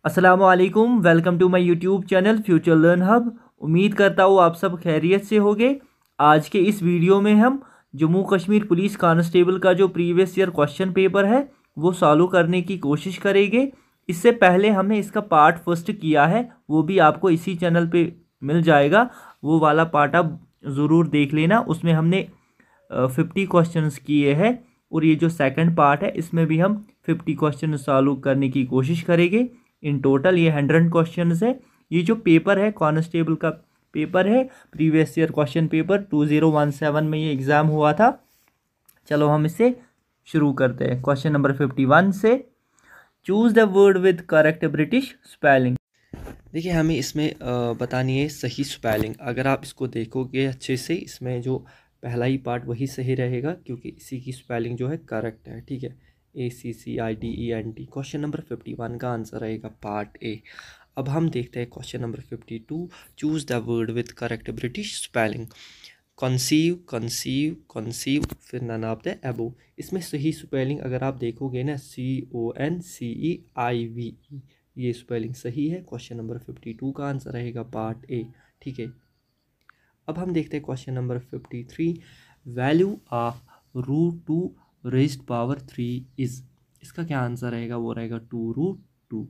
अस्सलामुअलैकुम, welcome to my YouTube channel Future Learn Hub. उम्मीद करता हूँ आप सब खैरियत से होंगे। आज के इस वीडियो में हम जम्मू कश्मीर पुलिस कांस्टेबल का जो प्रीवियस ईयर क्वेश्चन पेपर है वो सॉल्व करने की कोशिश करेंगे। इससे पहले हमने इसका पार्ट फर्स्ट किया है, वो भी आपको इसी चैनल पे मिल जाएगा। वो वाला पार्ट आप ज़रूर देख लेना, उसमें हमने 50 क्वेश्चंस किए हैं और ये जो सेकंड पार्ट है इसमें भी हम 50 क्वेश्चन सॉल्व करने की कोशिश करेंगे। इन टोटल ये 100 क्वेश्चन है। ये जो पेपर है कांस्टेबल का पेपर है, प्रीवियस ईयर क्वेश्चन पेपर 2017 में ये एग्ज़ाम हुआ था। चलो हम इसे शुरू करते हैं क्वेश्चन नंबर 51 से। Choose the word with correct British spelling. देखिए हमें इसमें बतानी है सही स्पेलिंग। अगर आप इसको देखोगे अच्छे से, इसमें जो पहला ही पार्ट वही सही रहेगा क्योंकि इसी की स्पेलिंग जो है करेक्ट है। ठीक है, ACCIDENT। क्वेश्चन नंबर 51 का आंसर रहेगा पार्ट ए। अब हम देखते हैं question number 52। Choose the word with correct British spelling. Conceive, conceive, conceive, फिर नन ऑफ द अबव। इसमें सही स्पेलिंग अगर आप देखोगे ना, CONCEIVE, ये स्पेलिंग सही है। क्वेश्चन नंबर 52 का आंसर रहेगा पार्ट ए। ठीक है, अब हम देखते हैं question number 53। Value of √2 raised power 3 is. इसका क्या आंसर रहेगा? वो रहेगा 2√2।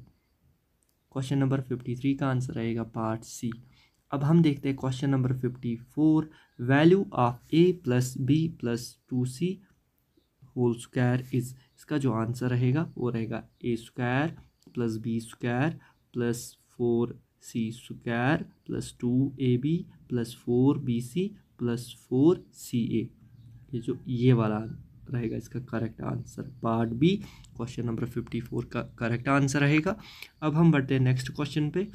क्वेश्चन नंबर 53 का आंसर रहेगा पार्ट सी। अब हम देखते हैं question number 54। Value of a + b + 2c whole square is. इसका जो आंसर रहेगा वो रहेगा a² + b² + 4c² + 2ab + 4bc + 4ca। ये वाला रहेगा इसका correct answer, part B. Question number 54 का करेक्ट आंसर रहेगा। अब हम बढ़ते हैं नेक्स्ट क्वेश्चन पे।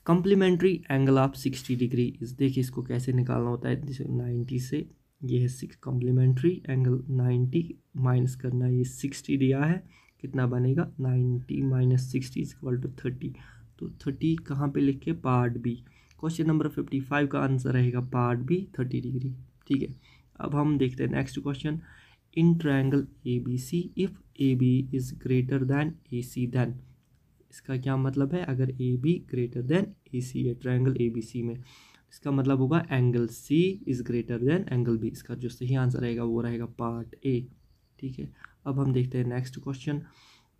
Complementary angle of 60 degree is. देखिए इसको कैसे निकालना होता है। जैसे 90 से ये है 6 कम्प्लीमेंट्री एंगल, 90 माइनस करना, ये 60 दिया है, कितना बनेगा 90 - 60 = 30। तो 30 कहाँ पे लिखे? Part B. क्वेश्चन नंबर 55 का आंसर रहेगा पार्ट बी 30 डिग्री। ठीक है, अब हम देखते हैं next question. In triangle ABC if AB is greater than AC then. इसका क्या मतलब है? अगर AB ग्रेटर देन AC है ट्रायंगल ABC में, इसका मतलब होगा angle C is greater than angle B। इसका जो सही आंसर रहेगा वो रहेगा पार्ट ए। ठीक है, अब हम देखते हैं next question.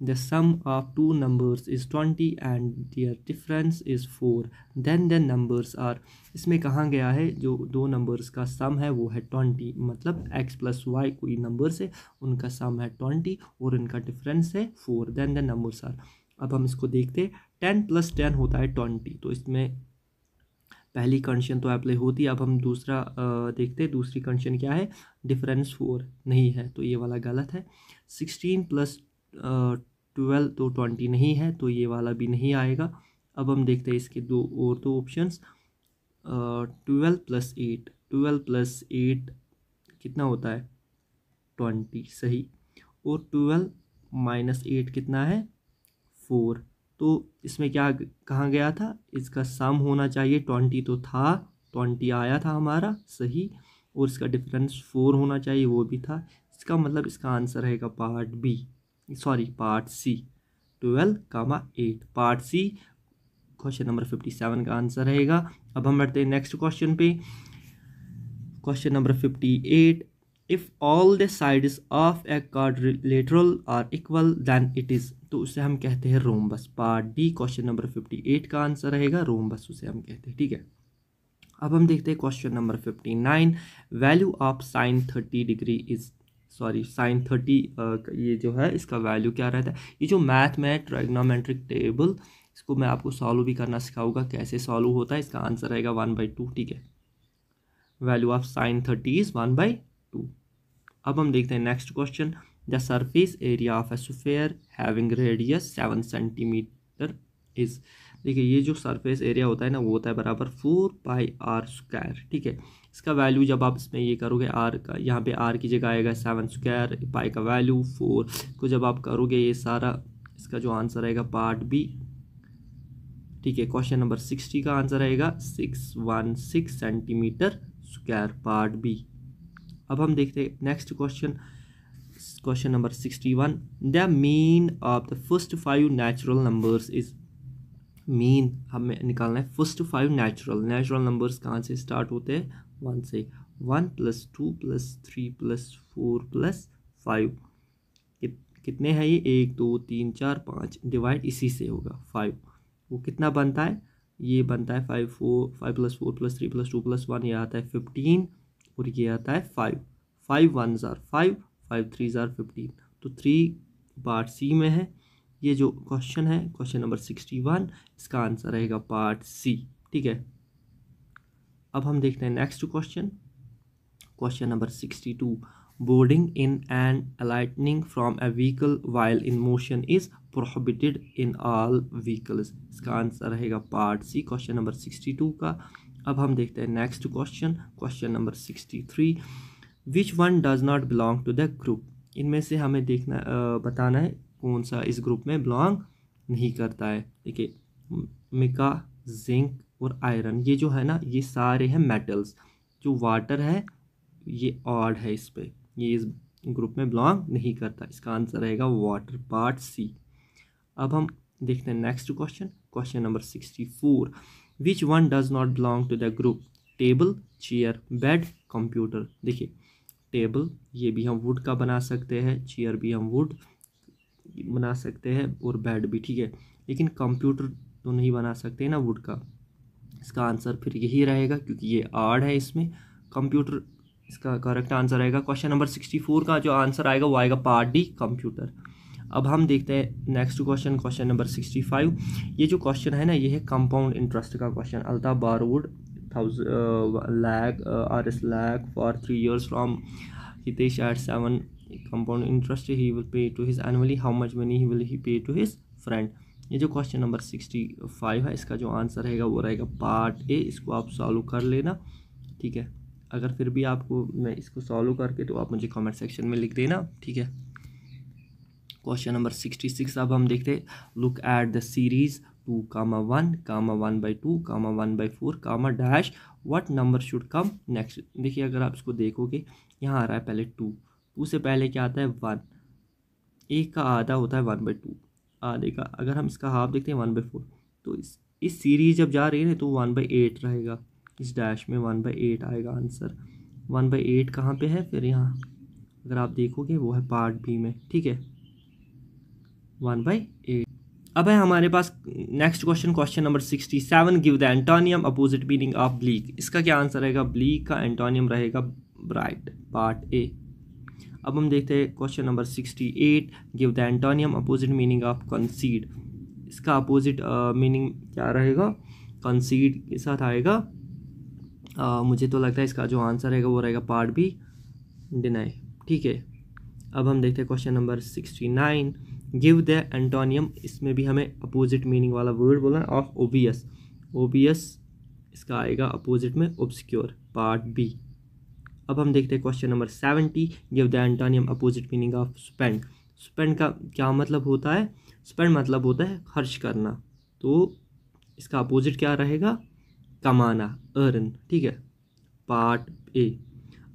The sum of 2 numbers is 20 and their difference is 4 then the numbers are. इसमें कहाँ गया है? जो दो नंबर्स का सम है वो है 20, मतलब x + y कोई नंबर्स है, उनका सम है 20 और इनका डिफरेंस है 4 देन द नंबर्स आर। अब हम इसको देखते हैं। 10 + 10 होता है 20, तो इसमें पहली कंडीशन तो अप्लाई होती है। अब हम दूसरा देखते हैं, दूसरी कंडीशन क्या है? डिफरेंस 4 नहीं है, तो ये वाला गलत है। 16 + 12 तो 20 नहीं है, तो ये वाला भी नहीं आएगा। अब हम देखते हैं इसके दो ऑप्शंस। 12 + 8, 12 + 8 कितना होता है? 20 सही। और 12 - 8 कितना है? 4। तो इसमें क्या कहाँ गया था? इसका सम होना चाहिए 20, तो था 20 आया था हमारा सही, और इसका डिफरेंस 4 होना चाहिए, वो भी था। इसका मतलब इसका आंसर रहेगा part B, sorry part C, 12, 8, part C. Question number 57 का आंसर रहेगा। अब हम बढ़ते हैं नेक्स्ट क्वेश्चन पे। Question number 58। If all the sides of a quadrilateral are equal then it is. तो उसे हम कहते हैं rhombus, part D. Question number 58 का आंसर रहेगा रोम्बस, उसे हम कहते हैं। ठीक है, अब हम देखते हैं question number 59। Value of sin 30 degree is, sorry sin 30 ये जो है इसका वैल्यू क्या रहता है? ये जो मैथ में ट्राइग्नोमेट्रिक टेबल, इसको मैं आपको सॉल्व भी करना सिखाऊंगा कैसे सॉल्व होता है। इसका आंसर रहेगा 1/2। ठीक है, वैल्यू ऑफ sin 30 इज 1/2। अब हम देखते हैं next question. The surface area of A sphere having radius 7 centimetre is. देखिए ये जो सरफेस एरिया होता है ना, वो होता है बराबर 4πr²। ठीक है, इसका वैल्यू जब आप इसमें ये करोगे, r का यहाँ पे r की जगह आएगा 7², पाई का वैल्यू 4 को जब आप करोगे ये सारा, इसका जो आंसर रहेगा पार्ट बी। ठीक है, क्वेश्चन नंबर 60 का आंसर रहेगा 616 सेंटीमीटर स्क्वायर, पार्ट बी। अब हम देखते हैं next question. Question number 61, the mean of the first 5 natural numbers is. Mean हमें निकालना है फर्स्ट 5 नेचुरल नंबर्स कहाँ से स्टार्ट होते हैं, 1 से। 1 + 2 + 3 + 4 + 5 कितने हैं ये, 1 2 3 4 5, डिवाइड इसी से होगा 5। वो कितना बनता है, ये बनता है 5 + 4 + 3 + 2 + 1, ये आता है 15 और ये आता है 5। 5 1s are 5, 5 3s are 15। तो 3 पार्ट सी में है। ये जो क्वेश्चन है क्वेश्चन नंबर 61, इसका आंसर रहेगा पार्ट सी। ठीक है, अब हम देखते हैं next question, question number 62, boarding in and alighting from a vehicle while in motion is prohibited in all vehicles. इसका आंसर रहेगा पार्ट सी क्वेश्चन नंबर 62 का। अब हम देखते हैं next question, question number 63, which one does not belong to the group. इनमें से हमें देखना बताना है कौन सा इस ग्रुप में बिलोंग नहीं करता है। देखिए, मिका, जिंक और आयरन, ये जो है ना, ये सारे हैं मेटल्स। जो वाटर है ये ऑड है, इस पे ये इस ग्रुप में बिलोंग नहीं करता। इसका आंसर रहेगा वाटर, पार्ट सी। अब हम देखते हैं next question, question number 64, which one does not belong to the group, table, chair, bed, computer. देखिए, टेबल ये भी हम वुड का बना सकते हैं, चेयर भी हम वुड बना सकते हैं और बेड भी। ठीक है, लेकिन कंप्यूटर तो नहीं बना सकते ना वुड का। इसका आंसर फिर यही रहेगा क्योंकि ये आर्ड है इसमें, कंप्यूटर इसका करेक्ट आंसर आएगा। क्वेश्चन नंबर 64 का जो आंसर आएगा वो आएगा पार्ट डी, कंप्यूटर। अब हम देखते हैं नेक्स्ट क्वेश्चन, क्वेश्चन नंबर 65। ये जो क्वेश्चन है ना, ये है कंपाउंड इंटरेस्ट का क्वेश्चन। अल्ताफ बारवुड lakh for 3 years from Hitesh at 7 compound interest he will pay to his annually, how much money will he pay to his friend। ये जो क्वेश्चन नंबर 65 है, इसका जो आंसर रहेगा वो रहेगा पार्ट ए। इसको आप सॉल्व कर लेना। ठीक है, अगर फिर भी आपको मैं इसको सॉल्व करके तो आप मुझे कमेंट सेक्शन में लिख देना। ठीक है, क्वेश्चन नंबर 66। अब हम देखते हैं, look at the series 2, 1, 1/2, 1/4, dash, what number should come next. देखिए, अगर आप इसको देखोगे, यहाँ आ रहा है पहले 2 से पहले क्या आता है 1। एक का आधा होता है 1/2, आधे का अगर हम इसका हाफ देखते हैं 1/4। तो इस सीरीज जब जा रही है ना तो 1/8 रहेगा, इस डैश में 1/8 आएगा आंसर। 1/8 कहाँ पे है फिर, यहाँ अगर आप देखोगे वो है पार्ट बी में। ठीक है, 1/8। अब है हमारे पास next question, question number 67, give the antonym opposite meaning of bleak. इसका क्या आंसर रहेगा, ब्लीक का एंटोनियम रहेगा ब्राइट, पार्ट ए। अब हम देखते हैं question number 68, give the antonym opposite meaning of कंसीड। इसका अपोजिट मीनिंग क्या रहेगा, कंसीड के साथ आएगा। मुझे तो लगता है इसका जो आंसर रहेगा वो रहेगा पार्ट बी, डिनाई। ठीक है, अब हम देखते हैं question number 69, give the antonym. इसमें भी हमें अपोजिट मीनिंग वाला वर्ड बोलना है, ऑफ ओबियस। ओबियस इसका आएगा अपोजिट में ऑब्सक्योर, पार्ट बी। अब हम देखते हैं question number 70, give the antonym opposite meaning of spend. Spend का क्या मतलब होता है, स्पेंड मतलब होता है खर्च करना, तो इसका अपोजिट क्या रहेगा, कमाना, अर्न। ठीक है, पार्ट ए।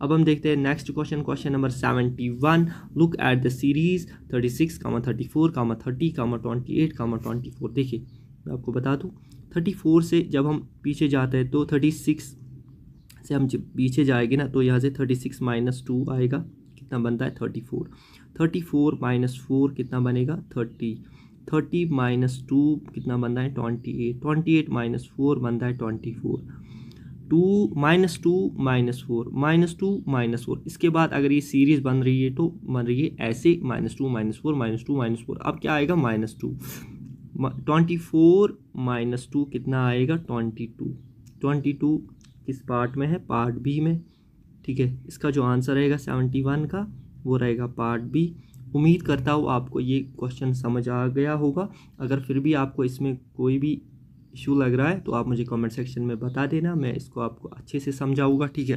अब हम देखते हैं next question, question number 71, look at the series 36, 34, 30, 28, 24। देखिए, मैं आपको बता दूं, 34 से जब हम पीछे जाते हैं तो 36 से हम जब पीछे जाएंगे ना तो यहाँ से 36 - 2 आएगा, कितना बनता है 34। 34 - 4 कितना बनेगा 30। 30 - 2 कितना बनता है 28। 28 - 4 बनता है 24। 2 - 2 - 4 -2 - 4। इसके बाद अगर ये सीरीज बन रही है तो बन रही है ऐसे -2 - 4 -2 - 4। अब क्या आएगा -2। 24 - 2 कितना आएगा 22। 22 किस पार्ट में है, पार्ट बी में। ठीक है, इसका जो आंसर रहेगा 71 का वो रहेगा पार्ट बी। उम्मीद करता हूँ आपको ये क्वेश्चन समझ आ गया होगा। अगर फिर भी आपको इसमें कोई भी इशू लग रहा है तो आप मुझे कमेंट सेक्शन में बता देना, मैं इसको आपको अच्छे से समझाऊंगा। ठीक है,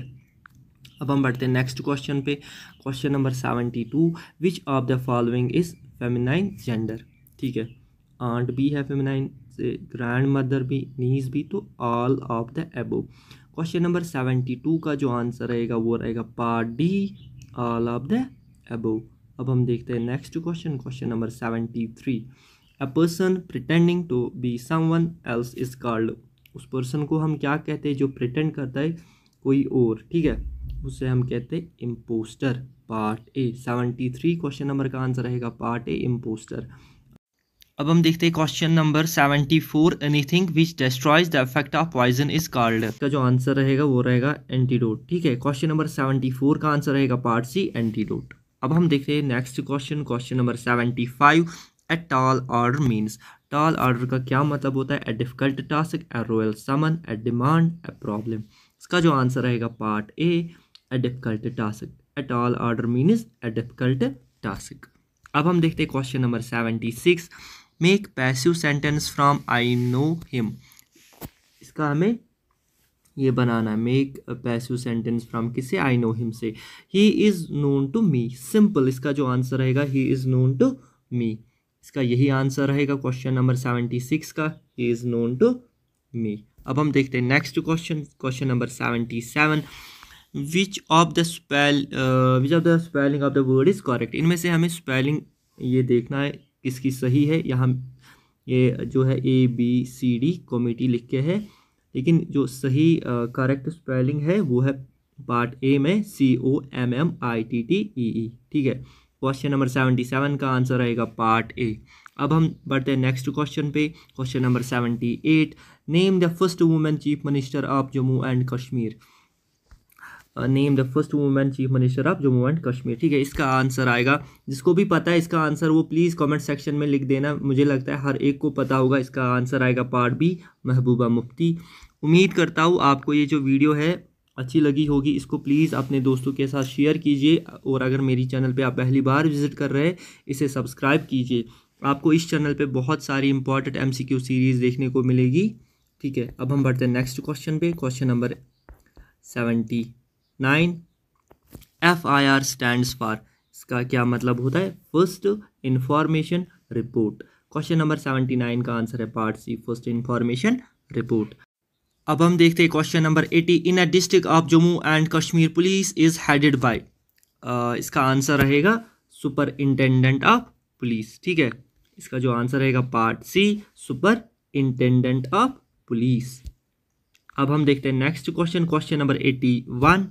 अब हम बढ़ते हैं नेक्स्ट क्वेश्चन पे, question number 72, which of the following is feminine gender. ठीक है, आंट भी है फेमिनाइन से, ग्रैंड मदर भी, नीज भी, तो all of the above. Question number 72 का जो आंसर रहेगा वो रहेगा part D, all of the above. अब हम देखते हैं next question, question number 73। A person pretending to be someone else is called. उस पर्सन को हम क्या कहते हैं जो प्रिटेंड करता है कोई और, ठीक है, उसे हम कहते हैं impostor. Part A 73 question number का आंसर रहेगा पार्ट ए, इम्पोस्टर। अब हम देखते हैं question number 74। Anything which destroys the effect of poison is called. इसका जो आंसर रहेगा वो रहेगा एंटीडोट, ठीक है। क्वेश्चन नंबर 74 का आंसर रहेगा पार्ट सी, एंटीडोट। अब हम देखते हैं next question, question number 75। A tall order means. Tall order का क्या मतलब होता है? A difficult task, a royal summon, a demand, a problem. इसका जो आंसर रहेगा part A, a difficult task. A tall order means a difficult task. अब हम देखते हैं question number 76। Make passive sentence from I know him. इसका हमें ये बनाना है, मेक पैसिव सेंटेंस फ्रॉम किससे? आई नो हिम से। He is known to me, simple. इसका जो आंसर रहेगा he is known to me, इसका यही आंसर रहेगा क्वेश्चन नंबर 76 का, he is known to me. अब हम देखते हैं next question, question number 77। Which of the spelling of the word is correct. इनमें से हमें स्पेलिंग ये देखना है किसकी सही है। यहाँ ये जो है ABCD कॉमेडी लिख के है, लेकिन जो सही करेक्ट स्पेलिंग है वो है पार्ट ए में COMMITTEE, ठीक है। क्वेश्चन नंबर 77 का आंसर रहेगा पार्ट ए। अब हम बढ़ते हैं नेक्स्ट क्वेश्चन पे, question number 78। Name the first women chief minister of Jammu and Kashmir. Name the first women chief minister of Jammu and Kashmir, ठीक है। इसका आंसर आएगा, जिसको भी पता है इसका आंसर वो प्लीज़ कमेंट सेक्शन में लिख देना। मुझे लगता है हर एक को पता होगा। इसका आंसर आएगा पार्ट बी, महबूबा मुफ्ती। उम्मीद करता हूँ आपको ये जो वीडियो है अच्छी लगी होगी। इसको प्लीज़ अपने दोस्तों के साथ शेयर कीजिए, और अगर मेरी चैनल पे आप पहली बार विज़िट कर रहे हैं इसे सब्सक्राइब कीजिए। आपको इस चैनल पे बहुत सारी इंपॉर्टेंट MCQ सीरीज़ देखने को मिलेगी, ठीक है। अब हम बढ़ते हैं नेक्स्ट क्वेश्चन पे, question number 79। FIR stands for. इसका क्या मतलब होता है? First information report. Question number 79 का आंसर है part C, first information report. अब हम देखते हैं question number 80। In a district of Jammu and Kashmir police is headed by. इसका आंसर रहेगा सुपरिंटेंडेंट ऑफ पुलिस, ठीक है। इसका जो आंसर रहेगा part C, superintendent of police. अब हम देखते हैं नेक्स्ट क्वेश्चन, क्वेश्चन नंबर 81,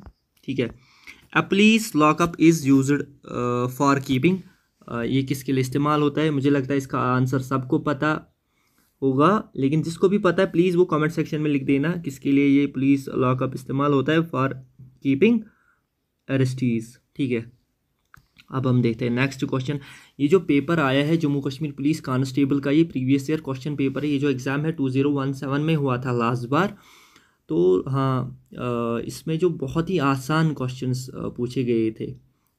ठीक है। अ police lockup is used for keeping. ये किसके लिए इस्तेमाल होता है? मुझे लगता है इसका आंसर सबको पता होगा, लेकिन जिसको भी पता है प्लीज़ वो कमेंट सेक्शन में लिख देना किसके लिए ये पुलिस लॉकअप इस्तेमाल होता है। फॉर कीपिंग अरेस्टीज, ठीक है। अब हम देखते हैं नेक्स्ट क्वेश्चन। ये जो पेपर आया है जम्मू कश्मीर पुलिस कांस्टेबल का, ये प्रीवियस ईयर क्वेश्चन पेपर है। ये जो एग्ज़ाम है 2017 में हुआ था लास्ट बार। तो हाँ, इसमें जो बहुत ही आसान क्वेश्चंस पूछे गए थे।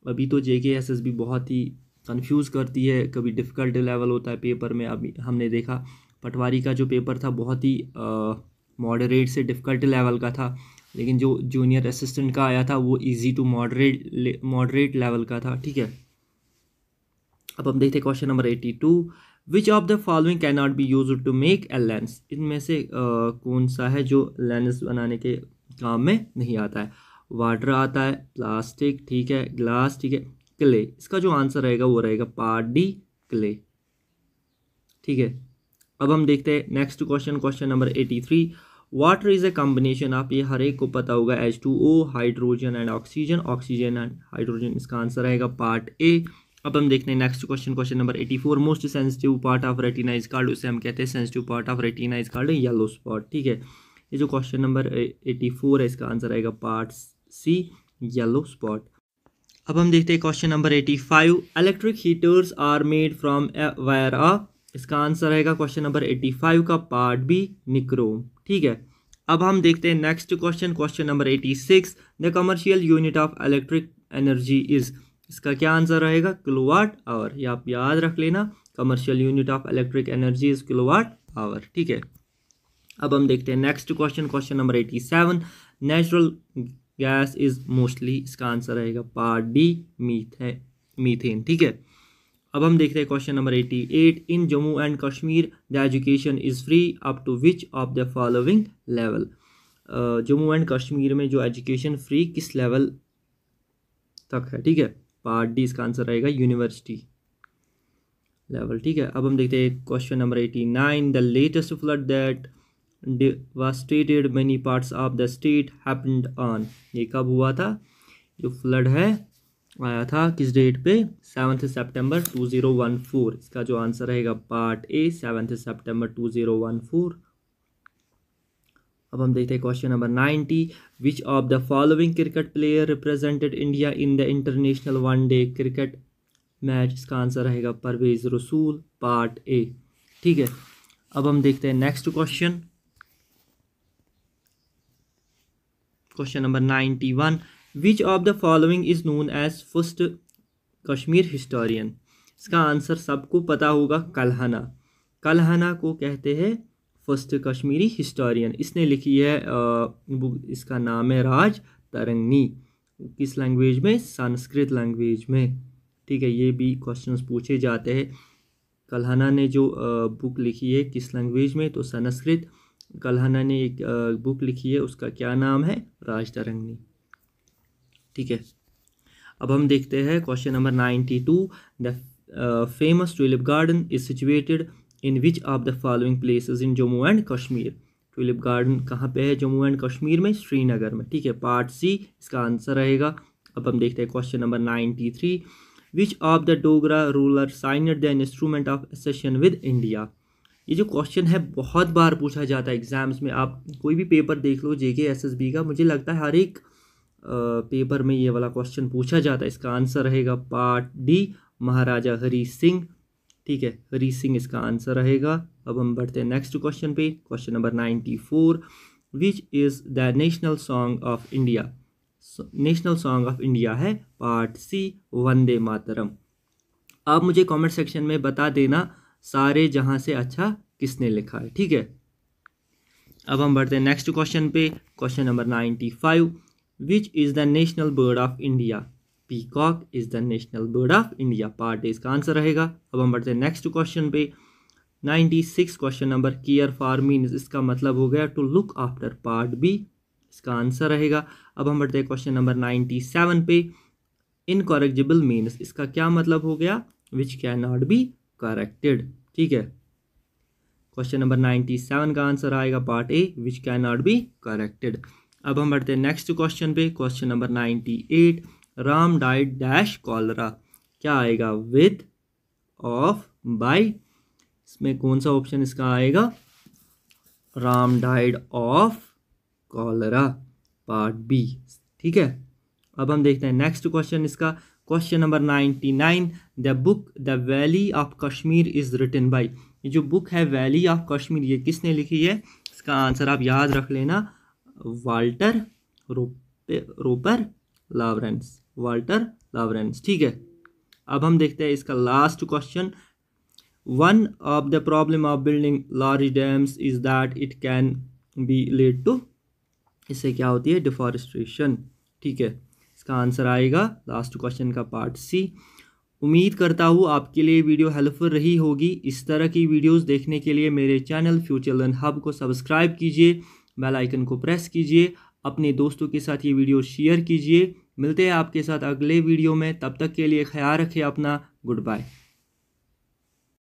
अभी तो JK SSB बहुत ही कंफ्यूज करती है, कभी डिफ़िकल्ट लेवल होता है पेपर में। अभी हमने देखा पटवारी का जो पेपर था बहुत ही मॉडरेट से डिफ़िकल्ट लेवल का था, लेकिन जो जूनियर असिस्टेंट का आया था वो इजी टू मॉडरेट लेवल का था, ठीक है। अब हम देखते हैं question number 82। Which of the following can not be used to make a lens. इनमें से कौन सा है जो लेंस बनाने के काम में नहीं आता है? वाटर आता है, प्लास्टिक, ठीक है, ग्लास, ठीक है, क्ले। इसका जो आंसर रहेगा वो रहेगा पार्ट डी, क्ले, ठीक है। अब हम देखते हैं next question, question number 83। Water is a combination of, ये हर एक को पता होगा, H2O, hydrogen and oxygen, oxygen and hydrogen. इसका आंसर रहेगा पार्ट ए। अब हम देखते हैं next question, question number 84। Most sensitive part of retina is called. उसे हम कहते हैं sensitive part of retina is called yellow spot, ठीक है। ये जो क्वेश्चन नंबर 84 है इसका आंसर आएगा पार्ट सी, येलो स्पॉट। अब हम देखते हैं question number 85। Electric heaters are made from wire of. इसका आंसर रहेगा क्वेश्चन नंबर 85 का पार्ट बी, निक्रोम, ठीक है। अब हम देखते हैं next question, question number 86। The commercial unit of electric energy is. इसका क्या आंसर रहेगा? Kilowatt hour. ये आप याद रख लेना, commercial unit of electric energy is kilowatt hour, ठीक है। अब हम देखते हैं next question, question number 87। Natural gas is mostly. इसका आंसर रहेगा पार्ट डी, मीथेन, ठीक है। अब हम देखते हैं question number 88। In Jammu and Kashmir the education is free up to which of the following level. Jammu and Kashmir में जो एजुकेशन फ्री किस लेवल तक है, ठीक है। पार्ट डी इसका आंसर रहेगा यूनिवर्सिटी लेवल। ठीक है, अब हम देखते हैं question number 89। The latest flood that devastated many parts of the state happened on, ये कब हुआ था? जो फ्लड है आया था किस डेट पे? 7 सितंबर 2014। इसका जो आंसर रहेगा पार्ट ए 7 सितंबर 2014। अब हम देखते हैं question number 90। Which of the following cricket player represented India in the international one day cricket match? इसका आंसर रहेगा परवेज रसूल, पार्ट ए। ठीक है, अब हम देखते हैं next question, question number 91। Which of the following is known as first Kashmir historian? इसका आंसर सबको पता होगा, कल्हना। कल्हना को कहते हैं फर्स्ट कश्मीरी हिस्टोरियन। इसने लिखी है बुक, इसका नाम है राज तरंगनी। किस लैंग्वेज में? संस्कृत लैंग्वेज में। ठीक है, ये भी क्वेश्चंस पूछे जाते हैं। कल्हना ने जो बुक लिखी है किस लैंग्वेज में? तो संस्कृत। कल्हना ने एक बुक लिखी है, उसका क्या नाम है? राज तरंगनी। ठीक है, अब हम देखते हैं question number 92। The famous tulip garden is situated in which of the following places in Jammu and Kashmir? Tulip garden कहाँ पे है जम्मू एंड कश्मीर में? श्रीनगर में। ठीक है, पार्ट सी इसका आंसर रहेगा। अब हम देखते हैं question number 93। Which of the Dogra ruler signed the instrument of accession with India? ये जो क्वेश्चन है बहुत बार पूछा जाता है एग्जाम्स में। आप कोई भी पेपर देख लो JK SSB का, मुझे लगता है हर एक पेपर में ये वाला क्वेश्चन पूछा जाता है। इसका आंसर रहेगा पार्ट डी, महाराजा हरी सिंह। ठीक है, हरी सिंह इसका आंसर रहेगा। अब हम बढ़ते हैं नेक्स्ट क्वेश्चन पे, question number 94। Which is the national song of India? National song of India है पार्ट सी, वंदे मातरम। आप मुझे कमेंट सेक्शन में बता देना सारे जहां से अच्छा किसने लिखा है। ठीक है, अब हम बढ़ते हैं नेक्स्ट क्वेश्चन पे, question number 95। Which is the national bird of India? Peacock is the national bird of India, part A इसका आंसर रहेगा। अब हम बढ़ते हैं नेक्स्ट क्वेश्चन पे, 96 question number. Care for means इसका मतलब हो गया to look after, part B इसका आंसर रहेगा। अब हम बढ़ते हैं क्वेश्चन नंबर 97 पे। इनकॉरेक्जिबल मीन्स इसका क्या मतलब हो गया? Which can not be corrected. ठीक है, क्वेश्चन नंबर 97 का आंसर आएगा part A, which can not be corrected. अब हम बढ़ते हैं नेक्स्ट क्वेश्चन पे, question number 98। Ram died dash cholera, क्या आएगा? With, of, by? इसमें कौन सा ऑप्शन इसका आएगा? Ram died of cholera, part B. ठीक है, अब हम देखते हैं नेक्स्ट क्वेश्चन इसका, question number 99। The book the valley of Kashmir is written by? ये जो बुक है वैली ऑफ कश्मीर, ये किसने लिखी है? इसका आंसर आप याद रख लेना, Walter Roper Lawrence, Walter Lawrence. ठीक है, अब हम देखते हैं इसका last question. One of the problem of building large dams is that it can be lead to, इससे क्या होती है? डिफॉरेस्टेशन। ठीक है, इसका आंसर आएगा लास्ट क्वेश्चन का पार्ट सी। उम्मीद करता हूँ आपके लिए वीडियो हेल्पफुल रही होगी। इस तरह की वीडियोस देखने के लिए मेरे चैनल फ्यूचर लर्न हब को सब्सक्राइब कीजिए, बेल आइकन को प्रेस कीजिए, अपने दोस्तों के साथ ये वीडियो शेयर कीजिए। मिलते हैं आपके साथ अगले वीडियो में, तब तक के लिए ख्याल रखें अपना। Good bye.